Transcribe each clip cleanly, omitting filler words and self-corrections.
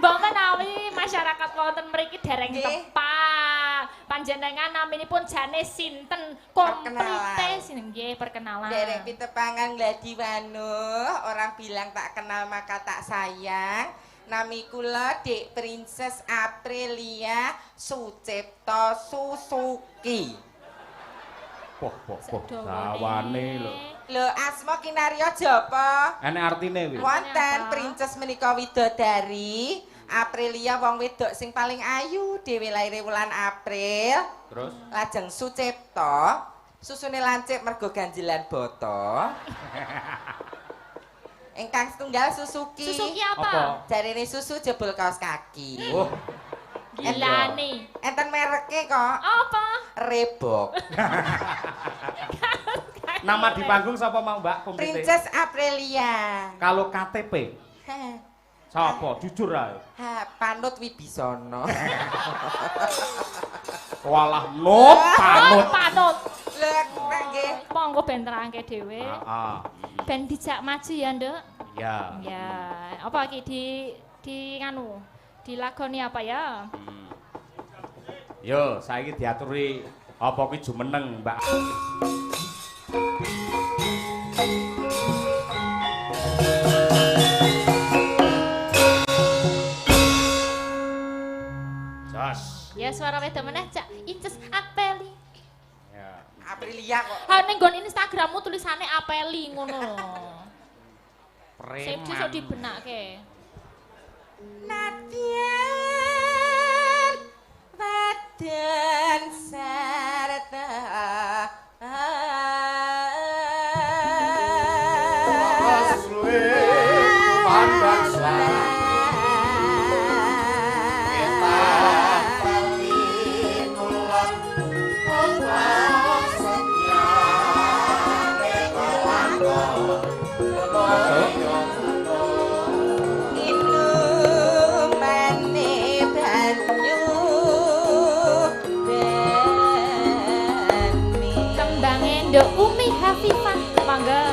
Mbok menawi masyarakat wonten mriki dereng tepak. Panjenengan naminipun jane sinten? Komplite nggih perkenalan. Derek pitepangan Gladi Wanuh, orang bilang tak kenal maka tak sayang. Nami kula Dik Princess Aprilia Sucipto Susuki. Poh, dawane lho. Lho asma kinarya japa? Enek artine kuwi. Wonten Princess menika widodari, Aprilia wong wedok sing paling ayu, dhewe laire wulan April. Terus Lajeng Sucipto, susune lancip mergo ganjilan boto. Ingkang setunggal Suzuki. Suzuki apa? Jarine susu jebol kaos kaki. oh, Gilane. Enten mereke kok. Apa? Reebok. nama di panggung sapa mau Mbak komplite? Princess Aprilia. Kalau KTP sapa? Jujur ae. Ha, Panut Wibisono. Walah no panut. Panut. Lha nggih. Monggo ben terangke dhewe. Heeh. Ben dijak maju ya, Nduk. Ya. Ya, apa iki di nganu? Dilakoni apa ya? Yo, saiki diaturi apa kuwi jumeneng, Mbak. Jos. Ya suara wedok meneh Cak Inces Apeli. Ya. Aprilia kok. Ha ning nggon Instagrammu tulisane Apeli ngono lho. Sing Preman. sesuk dibenake. Nadyan badan sarta Kembange Nduk Umi Hafifah mangga.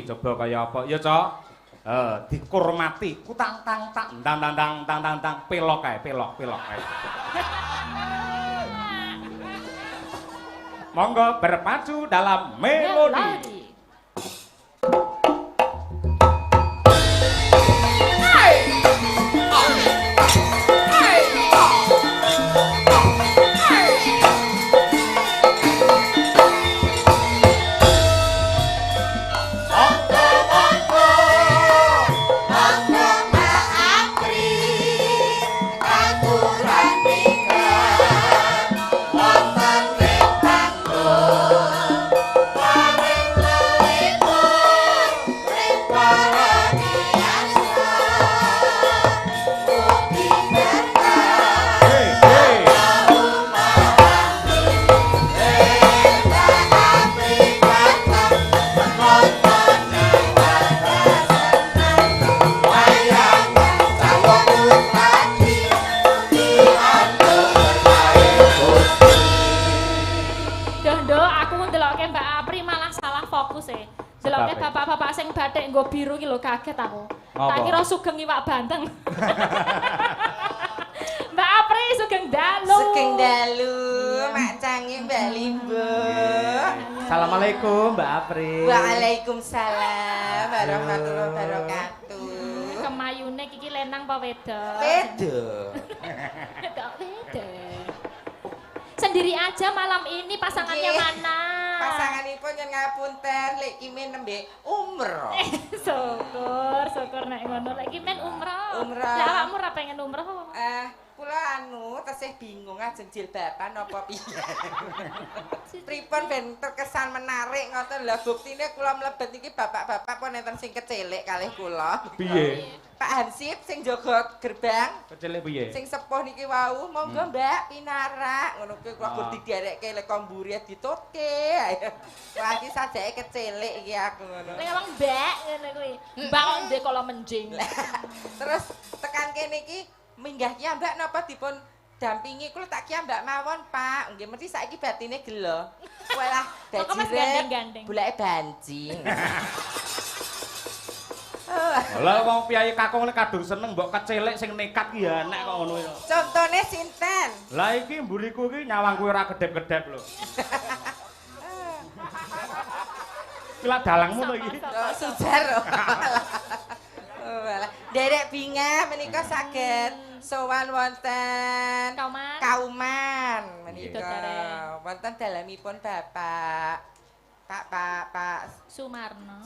Coba kaya apa? Ya, Cok. Dikurmati. Kutang tang tang tang tang tang tang tang tang pelok kae, pelok kae. Monggo berpacu dalam melodi. Apri nggo biru iki lho kaget aku. Apa? Tak kira sugeng iwak banteng. Mbak Apri sugeng dalu. Sugeng dalu, Mak Cangi Mbak Limbo. Assalamualaikum Mbak Apri. Waalaikumsalam warahmatullahi wabarakatuh. Kemayune iki lenang apa wedok? Wedok. Wedok wedok. Sendiri aja malam ini pasangannya Nggih. mana? Pasanganipun yen ngapunten lek kimin nembe umroh. Syukur nek ngono lek iki men umroh. Umroh. Lah awakmu ora pengen umroh? Kula tesih bingung ajeng jilbaban apa piye. Pripun ben terkesan menarik ngoten lho buktine kula mlebet iki bapak-bapak pun enten sing kecelek kalih kula. Piye? Pak Hansip sing jaga gerbang. Kecelek piye? Sing sepuh niki wau, monggo Mbak pinarak. Ngono kuwi kula gur diderekke lek komburi ditutke. Wah iki sajake kecelek iki aku ngono. Lek ngomong mbak ngono kuwi. Mbak kok ndek kala menjing. Terus tekan kene iki minggah ki Mbak napa dipun dampingi kula tak ki Mbak mawon Pak. Nggih mesti saiki batine gelo. Walah Kok mas bajire gandeng-gandeng? bulake banjing. Lah wong piyayi kakung nek kadung seneng mbok kecelek sing nekat ki ya nek kok ngono ya. Contone sinten? Lah iki mburiku iki nyawang kuwi ora gedhep-gedhep lho. Ki lak dalangmu to iki. Sujar. Walah, derek binga menika saged sowan wonten Kauman menika. Wonten dalemipun Bapak Sumarno.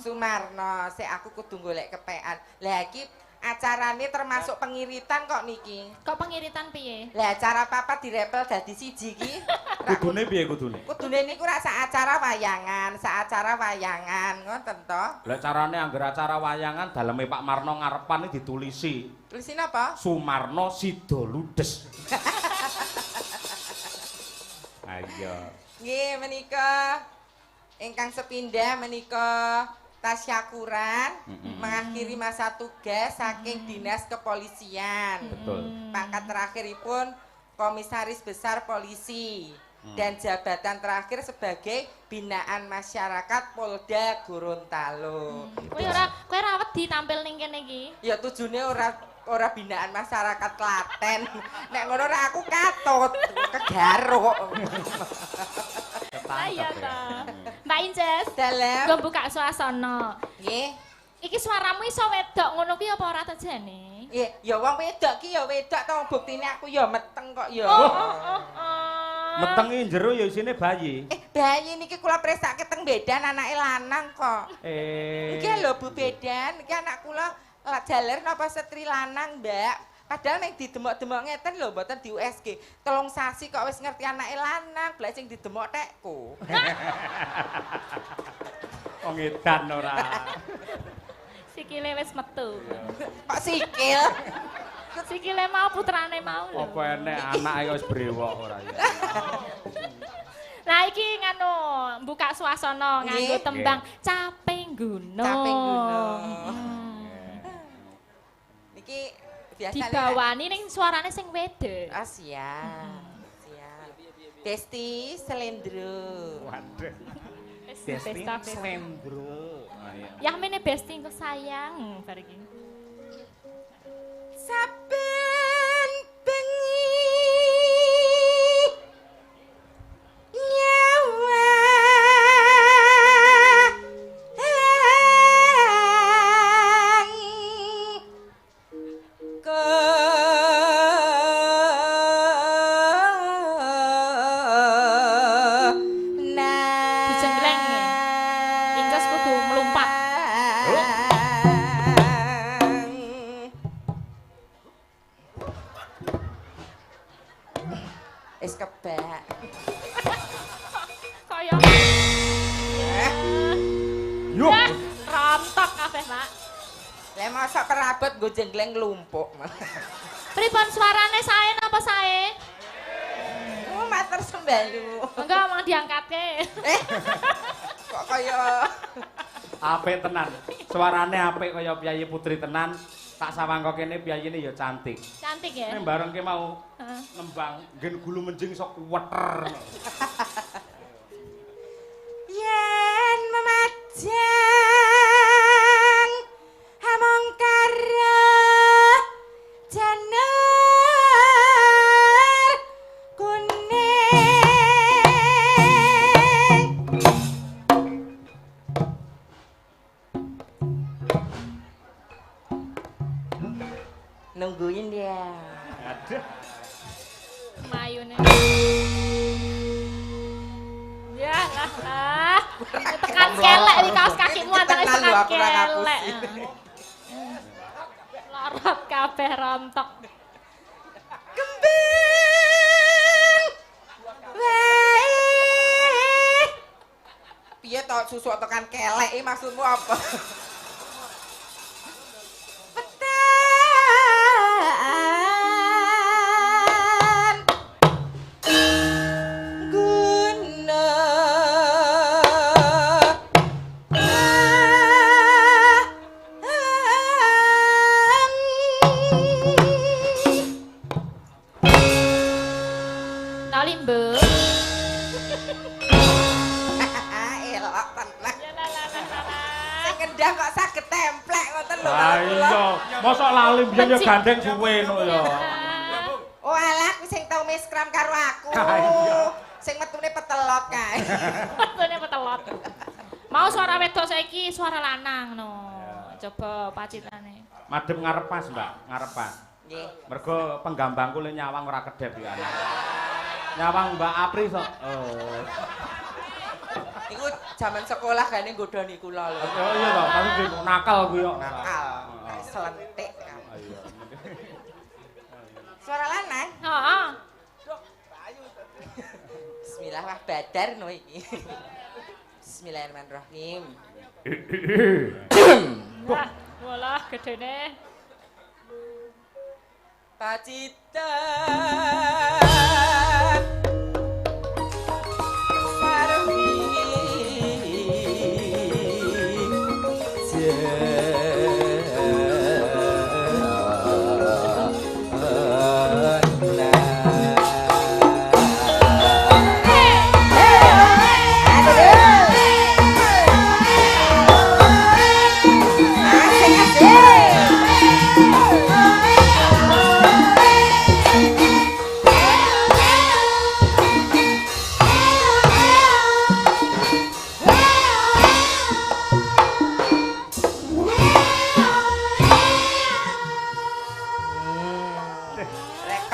Sik aku kudu golek kepekan. Lah iki acarane termasuk pengiritan kok niki. Kok pengiritan piye? Lah acara papat direpel dadi siji iki. Kudune piye kudune? Kudune niku rak sak acara wayangan, ngoten to. Lah carane angger acara wayangan daleme Pak Marno ngarepan iki ditulisi. Tulisin apa? Sumarno Sida Ludes. Ayo. Nggih menika ingkang sepindah menika tasyakuran mengakhiri masa tugas saking Dinas Kepolisian. Betul. Pangkat terakhiripun Komisaris Besar Polisi dan jabatan terakhir sebagai binaan masyarakat Polda Gorontalo. Kowe ora wedi tampil ning kene iki? Ya tujune ora binaan masyarakat Klaten. Nek ngono ora aku katut, kegaruk. Iya ta. Mbak Inces, Dalem. nggo buka suasana. Nggih. Iki suaramu iso wedok ngono kuwi apa ora terjane? Nggih, ya wong wedok ki ya wedok to buktine aku ya meteng kok ya. Meteng iki jero ya isine bayi. Bayi niki kula presake teng Bedan anake lanang kok. Iki lho Bu Bedan, iki anak kula jaler napa setri lanang, Mbak. Padahal nek didemok-demok ngeten lho mboten di USG. 3 sasi kok wis ngerti anake lanang, blek sing didemok tekku. Wong edan ora. Sikile wis metu. Kok sikil? Sikile mau putrane mau lho. Apa enek anake wis brewok ora ya. Nah iki nganu buka suasana nganggo tembang Caping Gunung. Caping Gunung. Niki biasane dibawani ning suarane sing wedok. Ah siap. Siap. Besti Slendro. Waduh. Besti Slendro. Yahmine Besti engko sayang bar iki. Saben bengi nyawa Dijengleng ya. Ingkes kudu melumpat. Wis kebak. Kaya Yuk. rontok kabeh, Pak. Lah mosok perabot nggo jengleng nglumpuk. Pripun suarane sae napa sae? Oh, matur sembalu. Enggak omong diangkatke. Kok kaya Apik tenan. Suarane apik kaya Piyayi Putri tenan. Tak sawangka kene piyayine ya cantik. Cantik ya? Nek bareng ke mau Heeh. nembang nggen gulu menjing sok kuweter. yen memajang Mayune. Ya lah. Tekan kelek iki kaos kakimu antara tekan kelek. Lorot kabeh rontok. Kembang. Wae. Piye to susuk tekan kelek iki maksudmu apa? Mosok lali biyen yo gandeng suwe no ya. Oh alah kuwi sing tau miskram karo aku. Sing metune petelot kae. Metune petelot. Mau suara wedok saiki suara lanang no. Coba pacitane. Madhep ngarepas, Mbak, ngarepas. Nggih. Mergo penggambangku le nyawang ora kedep ya. Nyawang Mbak Apri sok. Oh. Iku jaman sekolah gane nggodoni kula lho. Oh iya to, pasti nakal kuwi kok. Nakal. Selentik. Ayo. Suara lanang? Heeh. Bismillah wah badar no iki. Bismillahirrahmanirrahim. Wah, walah gedene. Pacitan sarwi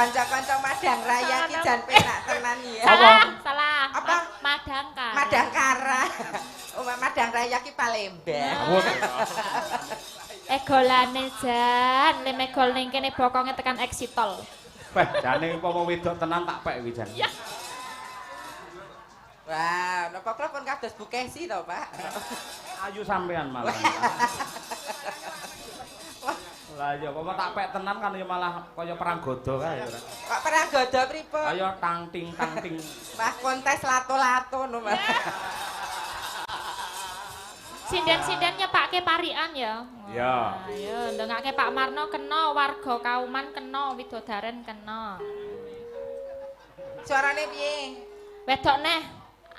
kanca-kanca Madang Raya ki jan penak tenan ya. Salah. Apa? Madangkara. Madangkara. Oh, Madang Raya ki Palembang. Egolane jan, le megol ning kene bokonge tekan eksitol. Beh, jane umpama wedok tenan tak pek kuwi jan. Ya. Wah, napa kula pun kados Bu Kesi to, Pak? Ayu sampean malah. Lah ya apa tak pek tenan kan ya malah kaya perang godo kae. Kok perang godo pripun? Ayo tang ting. Wah, kontes lato-lato no, Mas. Sinden-sinden nyepake parikan ya. Ya. Ayo ndengake Pak Marno kena, warga Kauman kena, widodaren kena. Suarane piye? Wedok neh,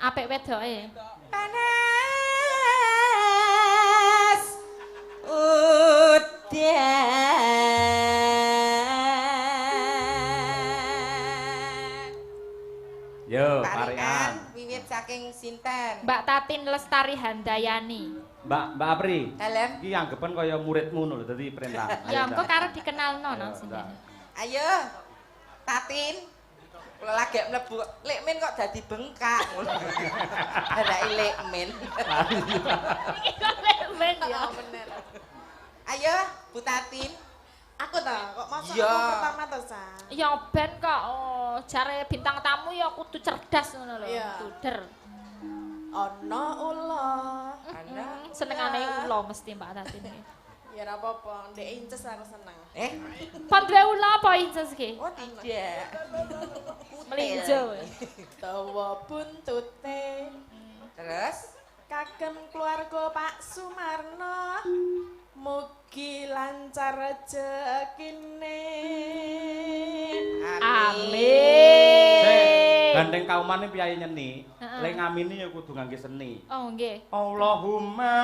apik wedoke. Panas udan. Yo, Parikan parian. wiwit saking sinten? Mbak Tatin Lestari Handayani. Mbak Apri. Dalem. Iki anggepen kaya muridmu lho dadi perintah. Ya engko karo dikenalno no Ayo, sindene. Ayo. Tatin. Kula lagi mlebu. Lek min kok dadi bengkak ngono. Ada lek min. Men ya. bener. Ayo, Bu Tatin. Aku ta, kok masuk Iya. aku pertama to, Sa? Ya ben kok jare bintang tamu ya kudu cerdas ngono lho, Iya. kuder. Ono ula. Ana. Senengane ula mesti Mbak Tatin iki. Ya ora apa-apa, ndek inces aku seneng. Pon duwe ula apa inces iki? Oh tidak. Melinjo. Dawa buntute Terus? kagem keluarga Pak Sumarno. Mugi lancar rezekine. Amin. Gandeng Kauman iki piyayi nyeni. Heeh. Lek ngamini ya kudu ngangge seni. Oh nggih. Allahumma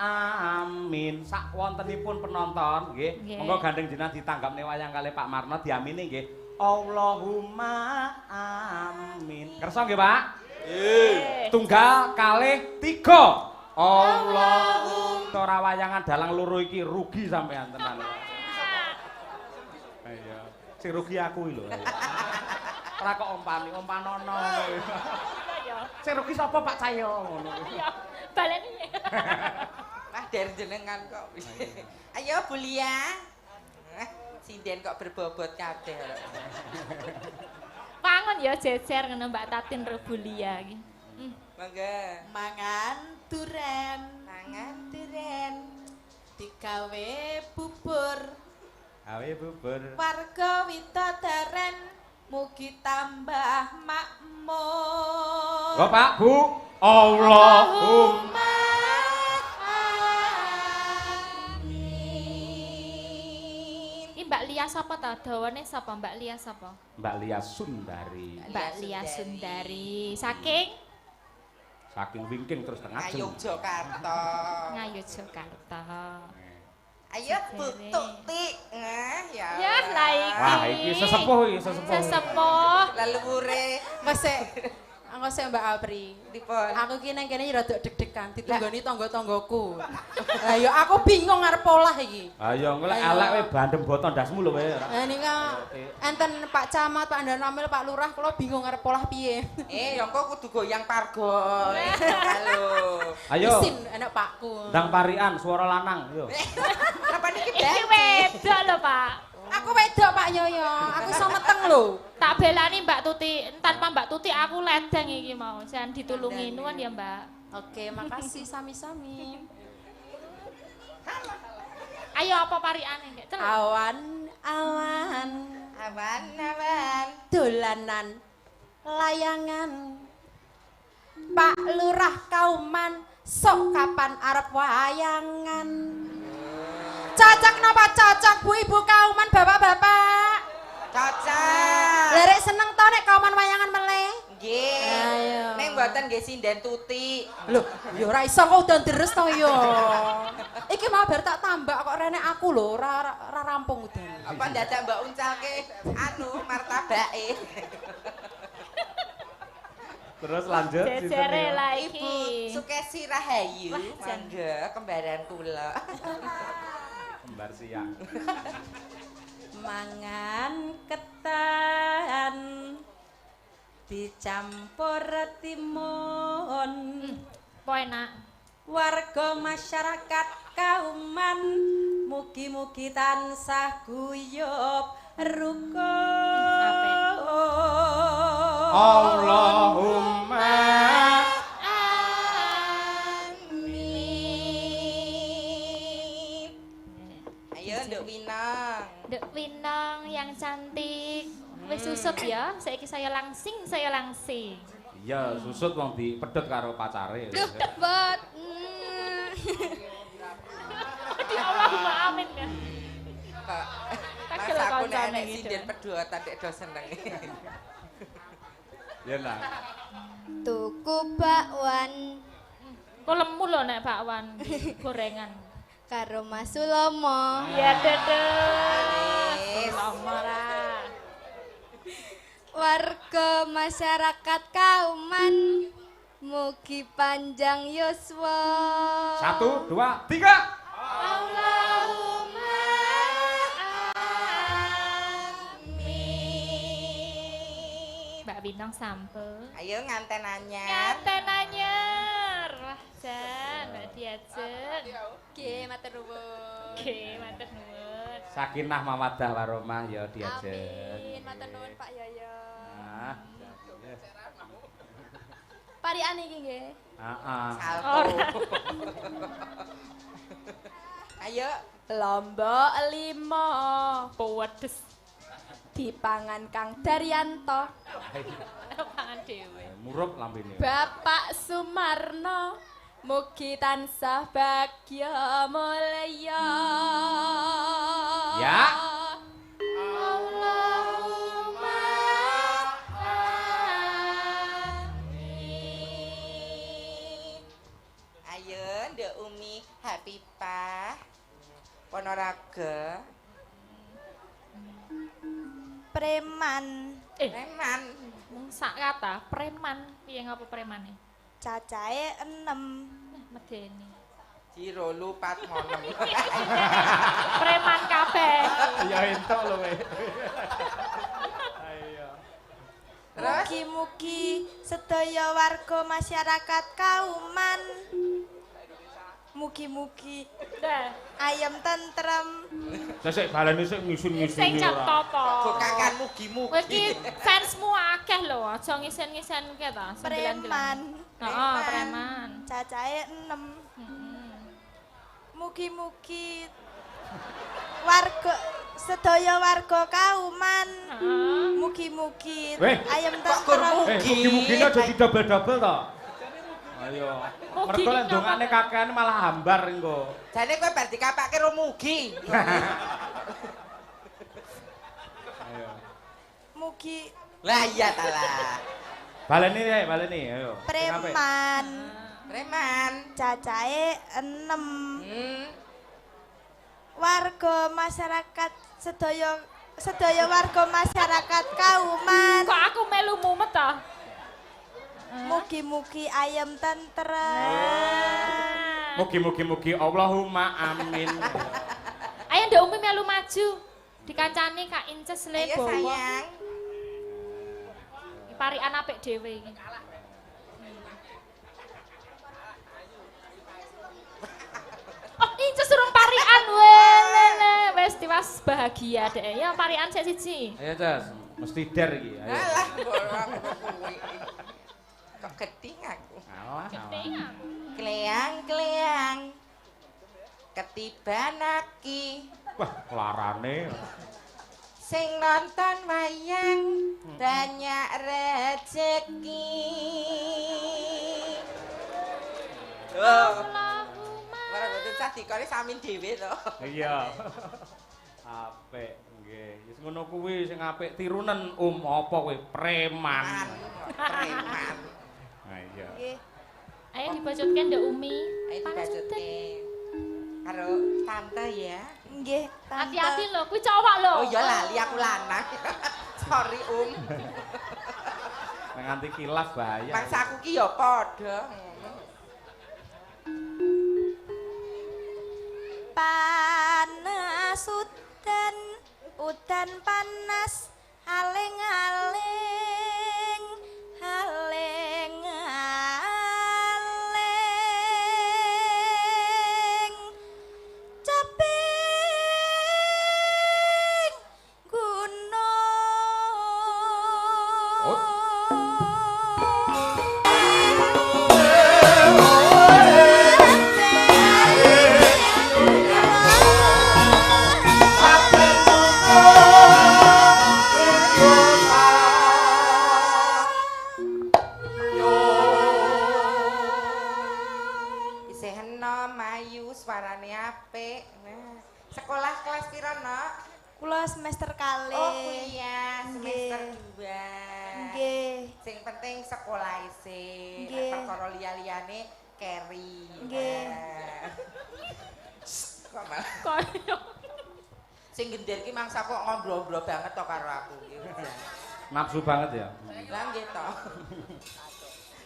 amin. Sak wontenipun penonton nggih. Nggih. Monggo gandeng jenengan ditanggapne wayang kalih Pak Marno diamini nggih. Allahumma amin. Kersa nggih, Pak? Nggih. Tunggal kalih tiga. Allahumma ora wayangan dalang loro iki rugi sampean tenan. Iya. Sing rugi aku lho. Ora kok ompanono ngono. Ya. Sing rugi sapa Pak Cahyo ngono. Ya, baleni. Mah der jenengan kok. Ayo Bu Lia. Sinden kok berbobot kabeh. Pangon ya jejer ngono Mbak Tatin Rebulia iki. Mangga. Mangan duren, Mangan duren. digawe bubur. Awe bubur. Warga widodaren mugi tambah makmur. Lho Pak, Bu. Allahumma Mbak Lia sapa ta? Dawane sapa Mbak Lia sapa? Mbak Lia Sundari. Mbak Lia Sundari. Saking Wingking terus tengah Ayo Jakarta. Ngayogyakarta. Ayo Bu Tuti. Ya. Ya lah iki. Wah, iki sesepuh iki, sesepuh. Sesepuh. Lelure Engko sik Mbak Apri. dipun. Aku ki nang kene rada deg-degan ditunggoni tangga-tanggaku. Lah ya aku bingung arep olah iki. Ayo engko lek elek kowe bandem boto ndasmu lho kowe. Lah nika enten Pak Camat, Pak Danamil, Pak Lurah, kula bingung arep olah piye. Ya engko kudu goyang pargol. Halo. Ayo. Isin enak Pakku. Ndang parian suara lanang yo. Apa niki Iki wedok lho, Pak. Aku wedok Pak Yoyo, aku iso meteng lho. Tak belani Mbak Tuti, tanpa Mbak Tuti aku ledeng iki mau. Jangan ditulungi nuwun ya, Mbak. Oke, makasih sami-sami. Ayo apa pariane nggih? Celuk. Awan-awan, Awan-awan. dolanan, layangan. Pak Lurah Kauman, sok kapan arep wayangan? Cocok napa cocok Bu Ibu Kauman Bapak-bapak? Cocok. Lerek seneng to nek Kauman wayangan meleh? Nggih. Ayo. Ning mboten nggih sinden Tuti. Loh, ya ora iso kok udan deres to ya. Iki mau bar tak tambak kok renek aku lho, ora rampung udan. Apa dadak Mbak uncalke martabake. Terus lanjut Jejere sinten lah Ibu iki. Sukesi Rahayu. Wah, jan. Mangga kembaran kula. Kembar siang. Mangan ketan dicampur timun. Po enak. Warga masyarakat Kauman mugi-mugi tansah guyub rukun. Allahumma Amin. Ayo Nduk Winang. Dek Winong yang cantik. Wis susut ya, saiki saya langsing. iya susut wong dipedhot karo pacare. Duh, tebet. Di Allahumma amin ya. Kok Kagel Mas aku nek kancane enek gitu. sinden pedotan nek do seneng. Ya lah. Tuku bakwan Kok lemu lho nek bakwan gorengan. karo Mas Sulomo. Iya dede. Wis. Lama lah. Warga masyarakat Kauman mugi panjang yuswa. 1 2 3. Allahumma Amin. Mbak Winong sampel. Ayo nganten anyar. Nganten anyar. Wah, Jan, Mbak diajak. Oke, matur nuwun. Oke, matur nuwun. Sakinah mawaddah warahmah ya diajak. Amin, matur nuwun Pak Yoyo. Nah. Parian iki nggih. Heeh. Salto. Ayo Lombok 5 Pewedes. dipangan Kang Daryanto. Pangan dhewe. Murup lambene. Bapak Sumarno mugi tansah bagya mulya. Ya. Allahumma ayo Nduk Umi Habibah. Ponorogo. preman Preman. Mung sak kata preman. Piye ngapa premane? cacahe 6 Medeni. Jiro lupat monem. Preman kabeh. Ya entuk lho kowe. Ayo. Terus Mugi-mugi sedaya warga masyarakat Kauman mugi-mugi Dah. ayem tentrem. Sesek balane sik ngisun-ngisun Sing cap toto. bukakan Kowe mugi-mugi. iki fansmu akeh lho, aja ngisen-ngisenke ta. Preman Heeh, preman. cacahe 6. Heeh. Mugi-mugi sedaya warga Kauman Heeh. mugi-mugi Weh, ayem kok gur tentrem. mugi? mugi-mugi aja didobel-dobel to. Ayo. Mugi Mergo lek ki ndongane ngapa? kakean malah hambar engko. Jane kowe bar dikapake ro mugi. Ayo. Mugi Lah iya ta lah. Baleni ayo. Sing apik. preman Preman. cacahe 6. Warga masyarakat sedaya warga masyarakat Kauman Kok aku melu mumet ta? mugi-mugi ayem tentrem. Mugi-mugi Allahumma amin. Ayo Nduk Umi melu maju. Dikancani Kak Inces le Ayo bawa. sayang. Parikan apik dhewe iki. Oh, Inces urung parikan lele. Wes tiwas bahagia deh. Ya parikan sik siji. Ayo Cas, mesti der iki. Ayo. Alah bolong kuwi. Kok geding aku. Alah. Ketingan. Kleang-kleang. Ketiban aki. Wah, larane. Sing nonton wayang banyak rezeki. Oh, ora boten sah dikore samin dhewe to. Iya. Apik nggih. Wis ngono kuwi sing apik tirunen apa kowe preman. Preman. Ha iya. Nggih. Ayo dibacutke Nduk Umi. Ayo dibacutke karo tante ya. Nggih, Tante. Hati-hati lho, kuwi cowok lho. Oh iya lali aku lanang. Sorry Nek nganti kilaf bahaya. Mangsaku ki ya padha. Panas udan panas aling-aling caping gunung. Isih enom ayu suarane apik. Nah, sekolah kelas piro, Nok? Kula semester kalih. Oh kuliah semester Nggih. 2. Nggih. Sing penting sekolah isih. Nggih. Perkara liya-liyane carry. Nggih. Nah. Kok malah Koyo. sing gender ki mangsa kok ngobrol-ngobrol banget to karo aku iki. Nafsu banget ya. Lah nggih to.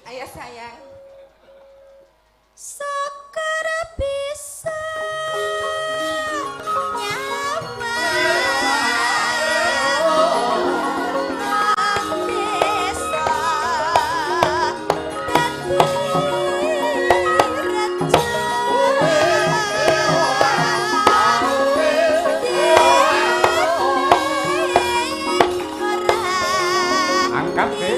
Ayo sayang. Syukur bisa nyaman bisa Angkat ke.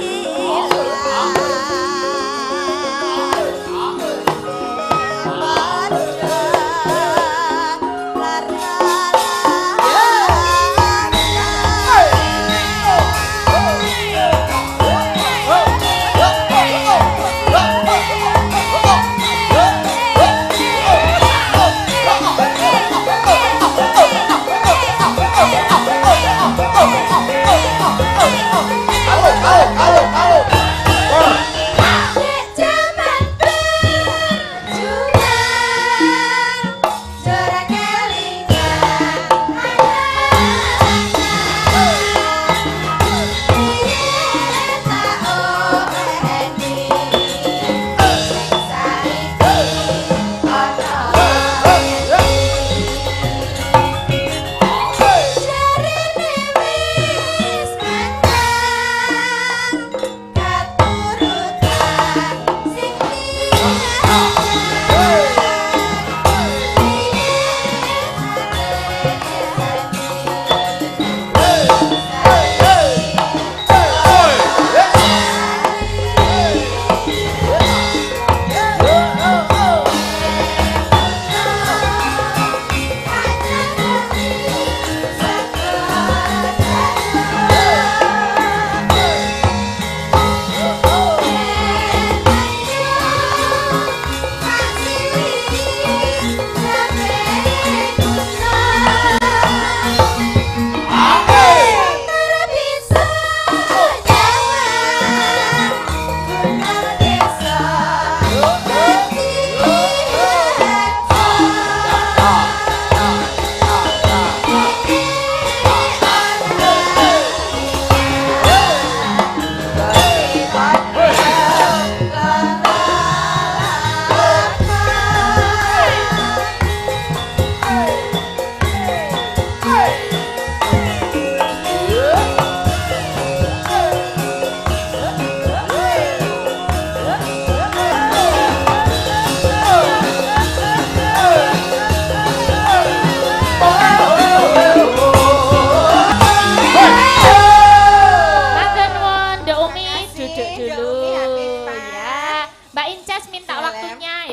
Alô, alô, alô,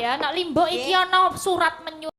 ya, nek Limbo iki ana surat menyurat